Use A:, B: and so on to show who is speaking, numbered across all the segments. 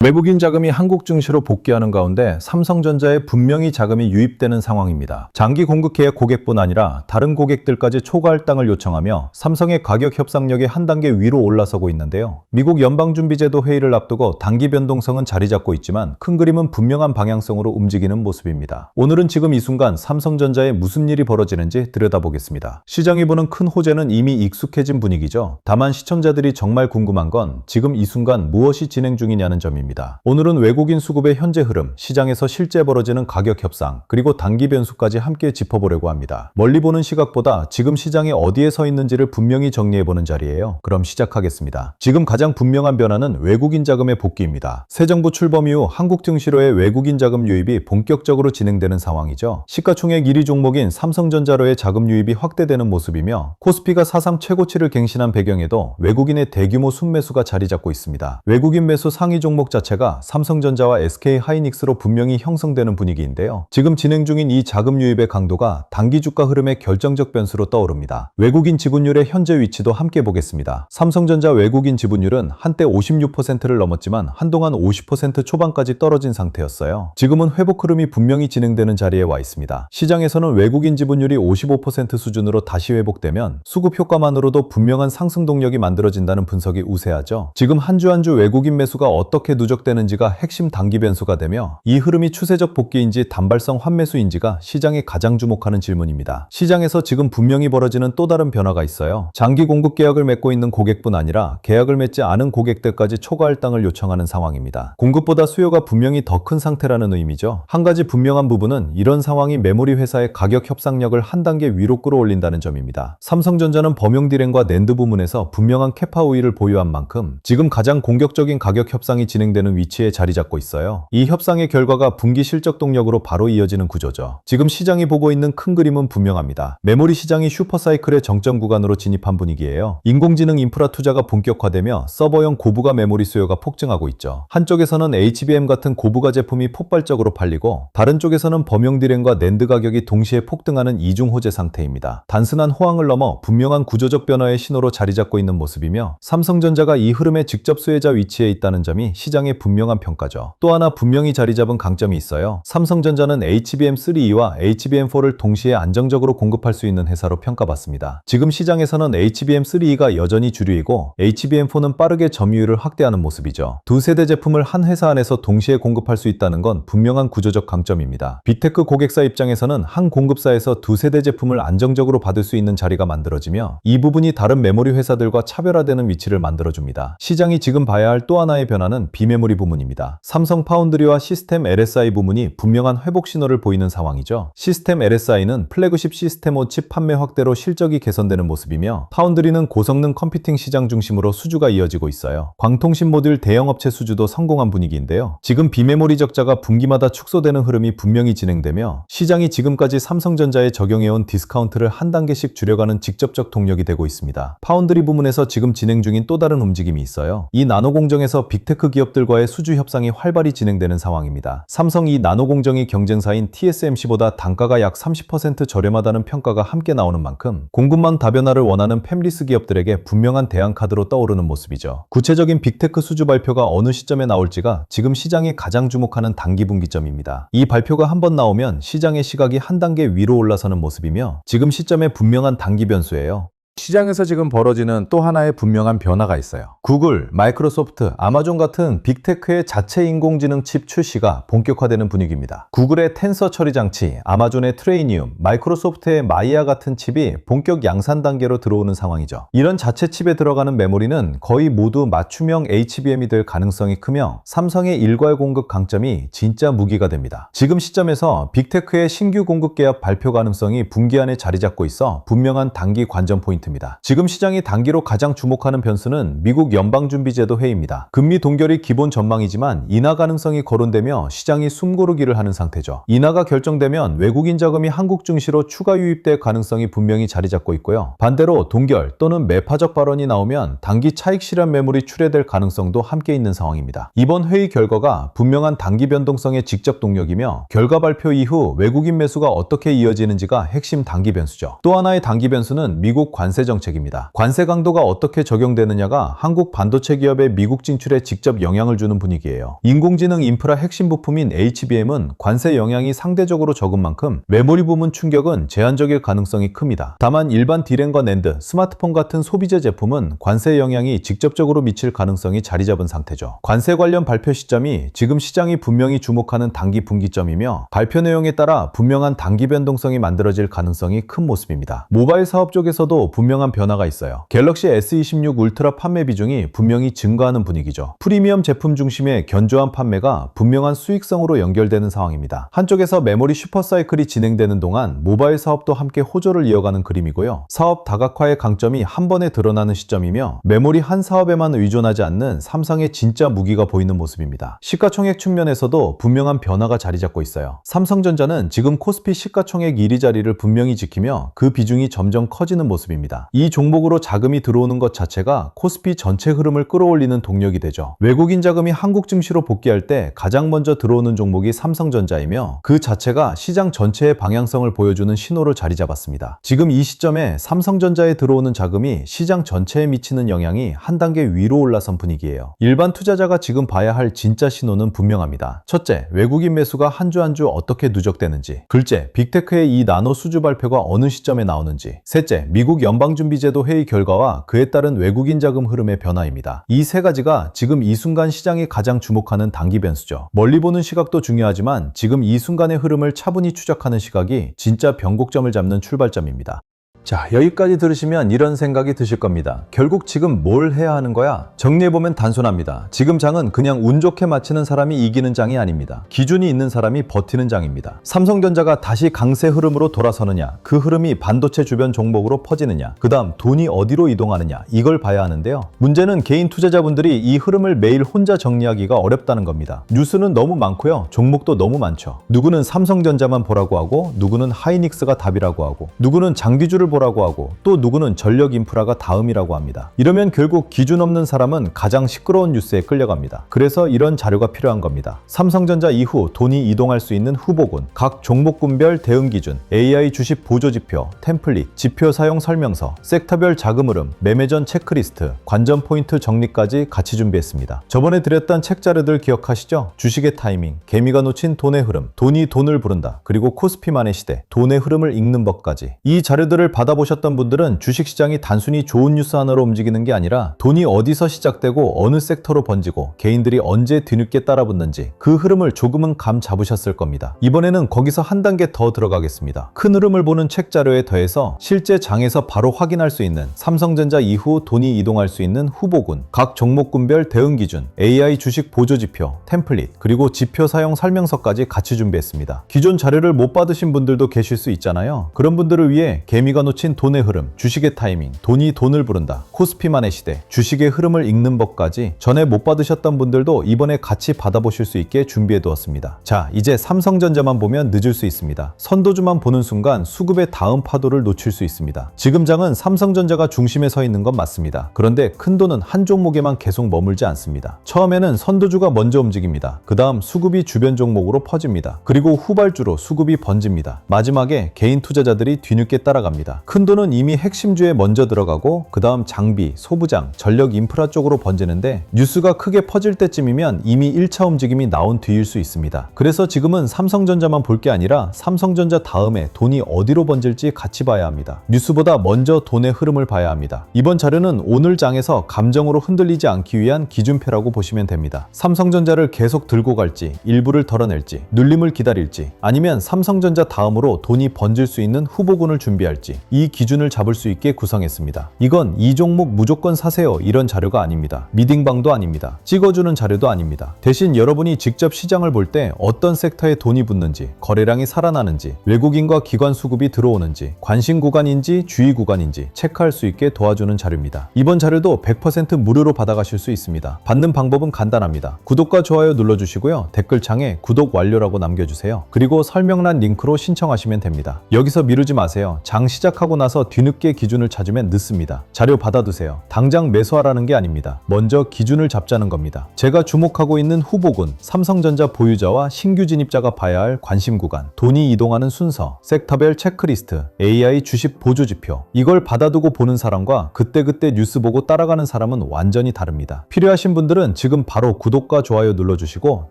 A: 외국인 자금이 한국 증시로 복귀하는 가운데 삼성전자에 분명히 자금이 유입되는 상황입니다. 장기 공급 계약 고객뿐 아니라 다른 고객들까지 초과 할당을 요청하며 삼성의 가격 협상력이 한 단계 위로 올라서고 있는데요. 미국 연방준비제도 회의를 앞두고 단기 변동성은 자리 잡고 있지만 큰 그림은 분명한 방향성으로 움직이는 모습입니다. 오늘은 지금 이 순간 삼성전자에 무슨 일이 벌어지는지 들여다보겠습니다. 시장이 보는 큰 호재는 이미 익숙해진 분위기죠. 다만 시청자들이 정말 궁금한 건 지금 이 순간 무엇이 진행 중이냐는 점입니다. 오늘은 외국인 수급의 현재 흐름, 시장에서 실제 벌어지는 가격 협상, 그리고 단기 변수까지 함께 짚어보려고 합니다. 멀리 보는 시각보다 지금 시장이 어디에 서 있는지를 분명히 정리해보는 자리예요. 그럼 시작하겠습니다. 지금 가장 분명한 변화는 외국인 자금의 복귀입니다. 새 정부 출범 이후 한국 증시로의 외국인 자금 유입이 본격적으로 진행되는 상황이죠. 시가총액 1위 종목인 삼성전자로의 자금 유입이 확대되는 모습이며 코스피가 사상 최고치를 갱신한 배경에도 외국인의 대규모 순매수가 자리 잡고 있습니다. 외국인 매수 상위 종목 자체가 삼성전자와 SK하이닉스로 분명히 형성되는 분위기인데요. 지금 진행 중인 이 자금 유입의 강도가 단기 주가 흐름의 결정적 변수로 떠오릅니다. 외국인 지분율의 현재 위치도 함께 보겠습니다. 삼성전자 외국인 지분율은 한때 56%를 넘었지만 한동안 50% 초반까지 떨어진 상태였어요. 지금은 회복 흐름이 분명히 진행되는 자리에 와 있습니다. 시장에서는 외국인 지분율이 55% 수준으로 다시 회복되면 수급 효과만으로도 분명한 상승 동력이 만들어진다는 분석이 우세하죠. 지금 한 주 한 주 외국인 매수가 어떻게 누적되는지가 핵심 단기 변수가 되며 이 흐름이 추세적 복귀인지 단발성 환매수인지가 시장이 가장 주목하는 질문입니다. 시장에서 지금 분명히 벌어지는 또 다른 변화가 있어요. 장기 공급 계약을 맺고 있는 고객뿐 아니라 계약을 맺지 않은 고객들까지 초과 할당을 요청하는 상황입니다. 공급보다 수요가 분명히 더 큰 상태라는 의미죠. 한 가지 분명한 부분은 이런 상황이 메모리 회사의 가격 협상력을 한 단계 위로 끌어올린다는 점입니다. 삼성전자는 범용 디램과 낸드 부문에서 분명한 캐파 우위를 보유한 만큼 지금 가장 공격적인 가격 협상이 진행되는 위치에 자리 잡고 있어요. 이 협상의 결과가 분기 실적 동력으로 바로 이어지는 구조죠. 지금 시장이 보고 있는 큰 그림은 분명합니다. 메모리 시장이 슈퍼사이클의 정점 구간으로 진입한 분위기예요. 인공지능 인프라 투자가 본격화되며 서버용 고부가 메모리 수요가 폭증하고 있죠. 한쪽에서는 HBM 같은 고부가 제품이 폭발적으로 팔리고 다른 쪽에서는 범용 디램과 낸드 가격이 동시에 폭등하는 이중 호재 상태입니다. 단순한 호황을 넘어 분명한 구조적 변화의 신호로 자리 잡고 있는 모습이며 삼성전자가 이 흐름의 직접 수혜자 위치에 있다는 점이 시장의 분명한 평가죠. 또 하나 분명히 자리 잡은 강점이 있어요. 삼성전자는 HBM3E와 HBM4를 동시에 안정적으로 공급할 수 있는 회사로 평가받습니다. 지금 시장에서는 HBM3E가 여전히 주류이고 HBM4는 빠르게 점유율을 확대하는 모습이죠. 두 세대 제품을 한 회사 안에서 동시에 공급할 수 있다는 건 분명한 구조적 강점입니다. 빅테크 고객사 입장에서는 한 공급사에서 두 세대 제품을 안정적으로 받을 수 있는 자리가 만들어지며 이 부분이 다른 메모리 회사들과 차별화되는 위치를 만들어줍니다. 시장이 지금 봐야 할 또 하나의 변화는 비메모리 부문입니다. 삼성 파운드리와 시스템 LSI 부문이 분명한 회복 신호를 보이는 상황이죠. 시스템 LSI는 플래그십 시스템 5 칩 판매 확대로 실적이 개선되는 모습이며 파운드리는 고성능 컴퓨팅 시장 중심으로 수주가 이어지고 있어요. 광통신 모듈 대형업체 수주도 성공한 분위기인데요. 지금 비메모리 적자가 분기마다 축소되는 흐름이 분명히 진행되며 시장이 지금까지 삼성전자에 적용해온 디스카운트를 한 단계씩 줄여가는 직접적 동력이 되고 있습니다. 파운드리 부문에서 지금 진행 중인 또 다른 움직임이 있어요. 이 나노 공정에서 빅테크 기업들과의 수주 협상이 활발히 진행되는 상황입니다. 삼성 이 나노 공정이 경쟁사인 TSMC보다 단가가 약 30% 저렴하다는 평가가 함께 나오는 만큼 공급망 다변화를 원하는 팹리스 기업들에게 분명한 대안 카드로 떠오르는 모습이죠. 구체적인 빅테크 수주 발표가 어느 시점에 나올지가 지금 시장이 가장 주목하는 단기 분기점입니다. 이 발표가 한번 나오면 시장의 시각이 한 단계 위로 올라서는 모습이며 지금 시점에 분명한 단기 변수예요.
B: 시장에서 지금 벌어지는 또 하나의 분명한 변화가 있어요.
A: 구글, 마이크로소프트, 아마존 같은 빅테크의 자체 인공지능 칩 출시가 본격화되는 분위기입니다. 구글의 텐서 처리 장치, 아마존의 트레이니움, 마이크로소프트의 마이아 같은 칩이 본격 양산 단계로 들어오는 상황이죠. 이런 자체 칩에 들어가는 메모리는 거의 모두 맞춤형 HBM이 될 가능성이 크며 삼성의 일괄 공급 강점이 진짜 무기가 됩니다. 지금 시점에서 빅테크의 신규 공급 계약 발표 가능성이 분기 안에 자리 잡고 있어 분명한 단기 관전 포인트 포인트입니다. 지금 시장이 단기로 가장 주목하는 변수는 미국 연방준비제도 회의입니다. 금리 동결이 기본 전망이지만 인하 가능성이 거론되며 시장이 숨고르기를 하는 상태죠. 인하가 결정되면 외국인 자금이 한국 증시로 추가 유입될 가능성이 분명히 자리 잡고 있고요. 반대로 동결 또는 매파적 발언이 나오면 단기 차익 실현 매물이 출회될 가능성도 함께 있는 상황입니다. 이번 회의 결과가 분명한 단기 변동성의 직접 동력이며 결과 발표 이후 외국인 매수가 어떻게 이어지는지가 핵심 단기 변수죠. 또 하나의 단기 변수는 미국 관세 관세 정책입니다. 관세 강도가 어떻게 적용되느냐가 한국 반도체 기업의 미국 진출에 직접 영향을 주는 분위기예요. 인공지능 인프라 핵심 부품인 HBM은 관세 영향이 상대적으로 적은 만큼 메모리 부문 충격은 제한적일 가능성이 큽니다. 다만 일반 D램과 낸드, 스마트폰 같은 소비재 제품은 관세 영향이 직접적으로 미칠 가능성이 자리 잡은 상태죠. 관세 관련 발표 시점이 지금 시장이 분명히 주목하는 단기 분기점이며 발표 내용에 따라 분명한 단기 변동성이 만들어질 가능성이 큰 모습입니다. 모바일 사업 쪽에서도 분명한 변화가 있어요. 갤럭시 S26 울트라 판매 비중이 분명히 증가하는 분위기죠. 프리미엄 제품 중심의 견조한 판매가 분명한 수익성으로 연결되는 상황입니다. 한쪽에서 메모리 슈퍼사이클이 진행되는 동안 모바일 사업도 함께 호조를 이어가는 그림이고요. 사업 다각화의 강점이 한 번에 드러나는 시점이며 메모리 한 사업에만 의존하지 않는 삼성의 진짜 무기가 보이는 모습입니다. 시가총액 측면에서도 분명한 변화가 자리 잡고 있어요. 삼성전자는 지금 코스피 시가총액 1위 자리를 분명히 지키며 그 비중이 점점 커지는 모습입니다. 이 종목으로 자금이 들어오는 것 자체가 코스피 전체 흐름을 끌어올리는 동력이 되죠. 외국인 자금이 한국 증시로 복귀할 때 가장 먼저 들어오는 종목이 삼성전자이며 그 자체가 시장 전체의 방향성을 보여주는 신호로 자리 잡았습니다. 지금 이 시점에 삼성전자에 들어오는 자금이 시장 전체에 미치는 영향이 한 단계 위로 올라선 분위기예요. 일반 투자자가 지금 봐야 할 진짜 신호는 분명합니다. 첫째, 외국인 매수가 한 주 한 주 어떻게 누적되는지. 둘째, 빅테크의 이 나노 수주 발표가 어느 시점에 나오는지. 셋째, 미국 연방준비제도 회의 결과와 그에 따른 외국인 자금 흐름의 변화입니다. 이 세 가지가 지금 이 순간 시장이 가장 주목하는 단기 변수죠. 멀리 보는 시각도 중요하지만 지금 이 순간의 흐름을 차분히 추적하는 시각이 진짜 변곡점을 잡는 출발점입니다. 자, 여기까지 들으시면 이런 생각이 드실 겁니다. 결국 지금 뭘 해야 하는 거야? 정리해보면 단순합니다. 지금 장은 그냥 운 좋게 마치는 사람이 이기는 장이 아닙니다. 기준이 있는 사람이 버티는 장입니다. 삼성전자가 다시 강세 흐름으로 돌아서느냐, 그 흐름이 반도체 주변 종목으로 퍼지느냐, 그 다음 돈이 어디로 이동하느냐, 이걸 봐야 하는데요. 문제는 개인 투자자분들이 이 흐름을 매일 혼자 정리하기가 어렵다는 겁니다. 뉴스는 너무 많고요. 종목도 너무 많죠. 누구는 삼성전자만 보라고 하고, 누구는 하이닉스가 답이라고 하고, 누구는 장기주를 보라고 하고, 또 누구는 전력 인프라가 다음이라고 합니다. 이러면 결국 기준 없는 사람은 가장 시끄러운 뉴스에 끌려갑니다. 그래서 이런 자료가 필요한 겁니다. 삼성전자 이후 돈이 이동할 수 있는 후보군, 각 종목군별 대응 기준, AI 주식 보조지표, 템플릿, 지표 사용 설명서, 섹터별 자금 흐름, 매매 전 체크리스트, 관전 포인트 정리까지 같이 준비했습니다. 저번에 드렸던 책 자료들 기억하시죠? 주식의 타이밍, 개미가 놓친 돈의 흐름, 돈이 돈을 부른다, 그리고 코스피만의 시대, 돈의 흐름을 읽는 법까지. 이 자료들을 받아보셨던 분들은 주식시장이 단순히 좋은 뉴스 하나로 움직이는 게 아니라 돈이 어디서 시작되고 어느 섹터로 번지고 개인들이 언제 뒤늦게 따라붙는지 그 흐름을 조금은 감 잡으셨을 겁니다. 이번에는 거기서 한 단계 더 들어가겠습니다. 큰 흐름을 보는 책 자료에 더해서 실제 장에서 바로 확인할 수 있는 삼성전자 이후 돈이 이동할 수 있는 후보군, 각 종목군별 대응 기준, AI 주식 보조지표, 템플릿, 그리고 지표 사용 설명서까지 같이 준비했습니다. 기존 자료를 못 받으신 분들도 계실 수 있잖아요. 그런 분들을 위해 개미가 놓친 돈의 흐름, 주식의 타이밍, 돈이 돈을 부른다, 코스피만의 시대, 주식의 흐름을 읽는 법까지 전에 못 받으셨던 분들도 이번에 같이 받아보실 수 있게 준비해 두었습니다. 자, 이제 삼성전자만 보면 늦을 수 있습니다. 선도주만 보는 순간 수급의 다음 파도를 놓칠 수 있습니다. 지금 장은 삼성전자가 중심에 서 있는 건 맞습니다. 그런데 큰 돈은 한 종목에만 계속 머물지 않습니다. 처음에는 선도주가 먼저 움직입니다. 그 다음 수급이 주변 종목으로 퍼집니다. 그리고 후발주로 수급이 번집니다. 마지막에 개인 투자자들이 뒤늦게 따라갑니다. 큰 돈은 이미 핵심주에 먼저 들어가고 그 다음 장비, 소부장, 전력 인프라 쪽으로 번지는데 뉴스가 크게 퍼질 때쯤이면 이미 1차 움직임이 나온 뒤일 수 있습니다. 그래서 지금은 삼성전자만 볼 게 아니라 삼성전자 다음에 돈이 어디로 번질지 같이 봐야 합니다. 뉴스보다 먼저 돈의 흐름을 봐야 합니다. 이번 자료는 오늘 장에서 감정으로 흔들리지 않기 위한 기준표라고 보시면 됩니다. 삼성전자를 계속 들고 갈지, 일부를 덜어낼지, 눌림을 기다릴지, 아니면 삼성전자 다음으로 돈이 번질 수 있는 후보군을 준비할지, 이 기준을 잡을 수 있게 구성했습니다. 이건 이 종목 무조건 사세요 이런 자료가 아닙니다. 미딩방도 아닙니다. 찍어주는 자료도 아닙니다. 대신 여러분이 직접 시장을 볼 때 어떤 섹터에 돈이 붙는지, 거래량이 살아나는지, 외국인과 기관 수급이 들어오는지, 관심 구간인지 주의 구간인지 체크할 수 있게 도와주는 자료입니다. 이번 자료도 100% 무료로 받아가실 수 있습니다. 받는 방법은 간단합니다. 구독과 좋아요 눌러주시고요. 댓글창에 구독 완료라고 남겨주세요. 그리고 설명란 링크로 신청하시면 됩니다. 여기서 미루지 마세요. 장 시작 시작하고 나서 뒤늦게 기준을 찾으면 늦습니다. 자료 받아두세요. 당장 매수하라는 게 아닙니다. 먼저 기준을 잡자는 겁니다. 제가 주목하고 있는 후보군, 삼성전자 보유자와 신규 진입자가 봐야 할 관심 구간, 돈이 이동하는 순서, 섹터별 체크리스트, AI 주식 보조지표. 이걸 받아두고 보는 사람과 그때그때 뉴스 보고 따라가는 사람은 완전히 다릅니다. 필요하신 분들은 지금 바로 구독과 좋아요 눌러주시고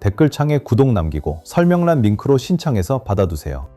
A: 댓글창에 구독 남기고 설명란 링크로 신청해서 받아두세요.